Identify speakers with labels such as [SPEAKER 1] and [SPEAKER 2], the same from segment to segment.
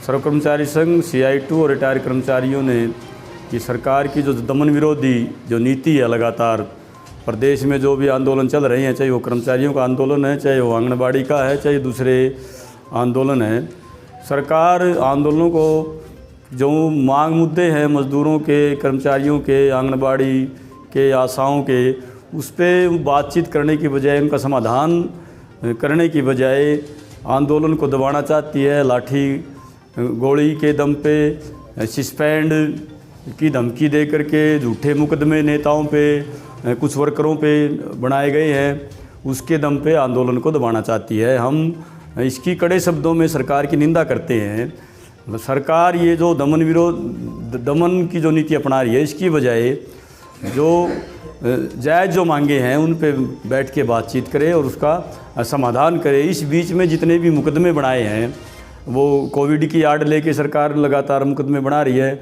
[SPEAKER 1] सर्व कर्मचारी संघ, CI2 और रिटायर कर्मचारियों ने कि सरकार की जो दमन विरोधी जो नीति है, लगातार प्रदेश में जो भी आंदोलन चल रहे हैं, चाहे वो कर्मचारियों का आंदोलन है, चाहे वो आंगनबाड़ी का है, चाहे दूसरे आंदोलन है, सरकार आंदोलनों को जो मांग मुद्दे हैं मज़दूरों के, कर्मचारियों के, आंगनबाड़ी के, आशाओं के, उस पर बातचीत करने की बजाय, उनका समाधान करने की बजाय आंदोलन को दबाना चाहती है। लाठी गोली के दम पे, सस्पेंड की धमकी दे करके झूठे मुकदमे नेताओं पे, कुछ वर्करों पे बनाए गए हैं, उसके दम पे आंदोलन को दबाना चाहती है। हम इसकी कड़े शब्दों में सरकार की निंदा करते हैं। सरकार ये जो दमन की जो नीति अपना रही है, इसकी बजाय जो जायज़ जो मांगे हैं उन पे बैठ के बातचीत करे और उसका समाधान करे। इस बीच में जितने भी मुकदमे बनाए हैं, वो कोविड की आड़ लेके सरकार लगातार मुकदमे बना रही है।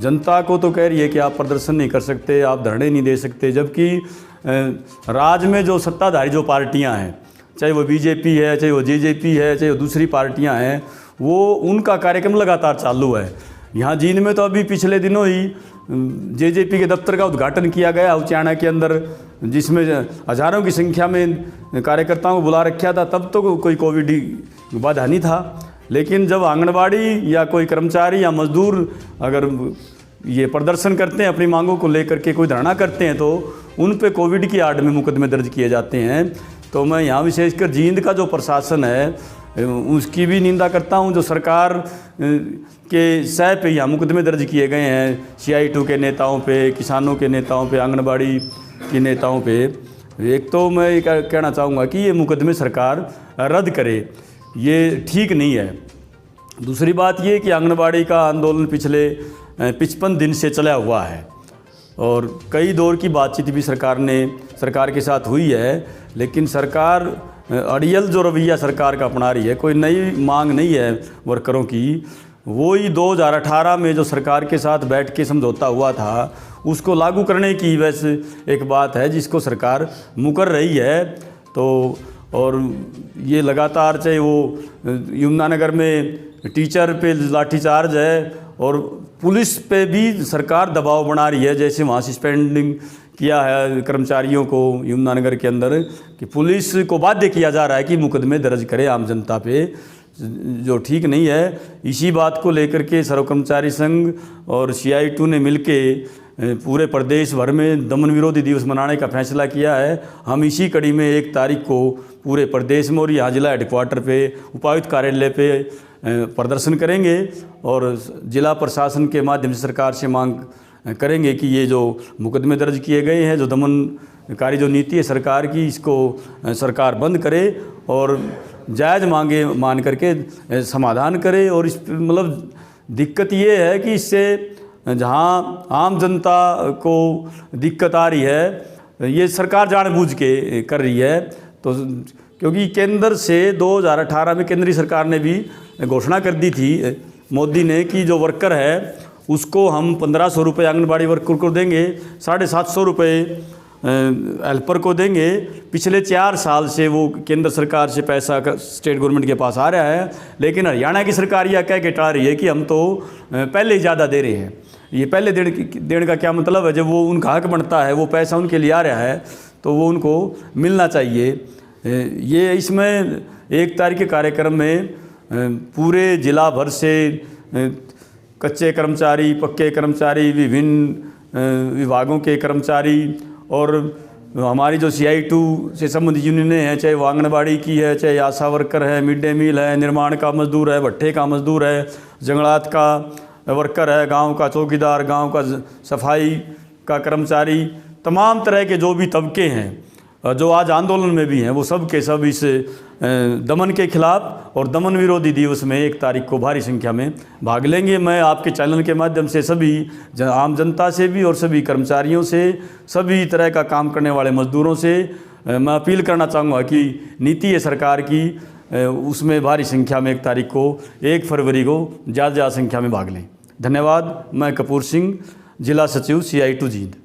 [SPEAKER 1] जनता को तो कह रही है कि आप प्रदर्शन नहीं कर सकते, आप धरने नहीं दे सकते, जबकि राज्य में जो सत्ताधारी जो पार्टियां हैं, चाहे वो बीजेपी है, चाहे वो जेजेपी है, चाहे वो दूसरी पार्टियां हैं, वो उनका कार्यक्रम लगातार चालू है। यहाँ जींद में तो अभी पिछले दिनों ही जेजेपी के दफ्तर का उद्घाटन किया गया उचाना के अंदर, जिसमें हज़ारों की संख्या में कार्यकर्ताओं को बुला रखा था। तब तो कोई कोविड बाधा नहीं था, लेकिन जब आंगनबाड़ी या कोई कर्मचारी या मजदूर अगर ये प्रदर्शन करते हैं, अपनी मांगों को लेकर के कोई धरना करते हैं, तो उन पे कोविड की आड़ में मुकदमे दर्ज किए जाते हैं। तो मैं यहाँ विशेषकर जींद का जो प्रशासन है उसकी भी निंदा करता हूँ। जो सरकार के सह पे यहाँ मुकदमे दर्ज किए गए हैं, CI2 के नेताओं पे, किसानों के नेताओं पे, आंगनबाड़ी के नेताओं पे, एक तो मैं ये कहना चाहूँगा कि ये मुकदमे सरकार रद्द करे, ये ठीक नहीं है। दूसरी बात ये कि आंगनबाड़ी का आंदोलन पिछले 55 दिन से चला हुआ है और कई दौर की बातचीत भी सरकार के साथ हुई है, लेकिन सरकार अड़ियल जो रवैया सरकार का अपना रही है, कोई नई मांग नहीं है वर्करों की। वही 2018 में जो सरकार के साथ बैठ के समझौता हुआ था, उसको लागू करने की वैसे एक बात है जिसको सरकार मुकर रही है। तो और ये लगातार, चाहे वो यमुनानगर में टीचर पे लाठीचार्ज है और पुलिस पे भी सरकार दबाव बना रही है, जैसे वहाँ सस्पेंडिंग किया है कर्मचारियों को यमुनानगर के अंदर, कि पुलिस को बाध्य किया जा रहा है कि मुकदमे दर्ज करे आम जनता पे, जो ठीक नहीं है। इसी बात को लेकर के सर्व कर्मचारी संघ और CI2 ने मिलके पूरे प्रदेश भर में दमन विरोधी दिवस मनाने का फैसला किया है। हम इसी कड़ी में 1 तारीख को पूरे प्रदेश में और यहाँ जिला हेडक्वार्टर पे, उपायुक्त कार्यालय पे प्रदर्शन करेंगे और जिला प्रशासन के माध्यम से सरकार से मांग करेंगे कि ये जो मुकदमे दर्ज किए गए हैं, जो दमनकारी जो नीति है सरकार की, इसको सरकार बंद करे और जायज़ मांगे मान करके समाधान करे। और इस मतलब दिक्कत ये है कि इससे जहाँ आम जनता को दिक्कत आ रही है, ये सरकार जानबूझ के कर रही है। तो क्योंकि केंद्र से 2018 में केंद्रीय सरकार ने भी घोषणा कर दी थी मोदी ने कि जो वर्कर है उसको हम 1500 रुपये आंगनबाड़ी वर्कर को देंगे, 750 रुपये हेल्पर को देंगे। पिछले 4 साल से वो केंद्र सरकार से पैसा स्टेट गवर्नमेंट के पास आ रहा है, लेकिन हरियाणा की सरकार यह कह के टाल रही है कि हम तो पहले ही ज़्यादा दे रहे हैं। ये पहले देने का क्या मतलब है? जब वो उनका हक बनता है, वो पैसा उनके लिए आ रहा है, तो वो उनको मिलना चाहिए। ये इसमें 1 तारीख के कार्यक्रम में पूरे जिला भर से कच्चे कर्मचारी, पक्के कर्मचारी, विभिन्न विभागों के कर्मचारी और हमारी जो CI2 से संबंधित यूनियनें हैं, चाहे वो आंगनबाड़ी की है, चाहे आशा वर्कर है, मिड डे मील है, निर्माण का मजदूर है, भट्ठे का मजदूर है, जंगलात का वर्कर है, गांव का चौकीदार, गांव का सफाई का कर्मचारी, तमाम तरह के जो भी तबके हैं जो आज आंदोलन में भी हैं, वो सब के सब इस दमन के खिलाफ और दमन विरोधी दिवस में 1 तारीख को भारी संख्या में भाग लेंगे। मैं आपके चैनल के माध्यम से सभी आम जनता से भी और सभी कर्मचारियों से, सभी तरह का काम करने वाले मजदूरों से मैं अपील करना चाहूँगा कि नीति है सरकार की, उसमें भारी संख्या में 1 तारीख को, 1 फरवरी को ज़्यादा संख्या में भाग लें। धन्यवाद। मैं कपूर सिंह, जिला सचिव CI2 जींद।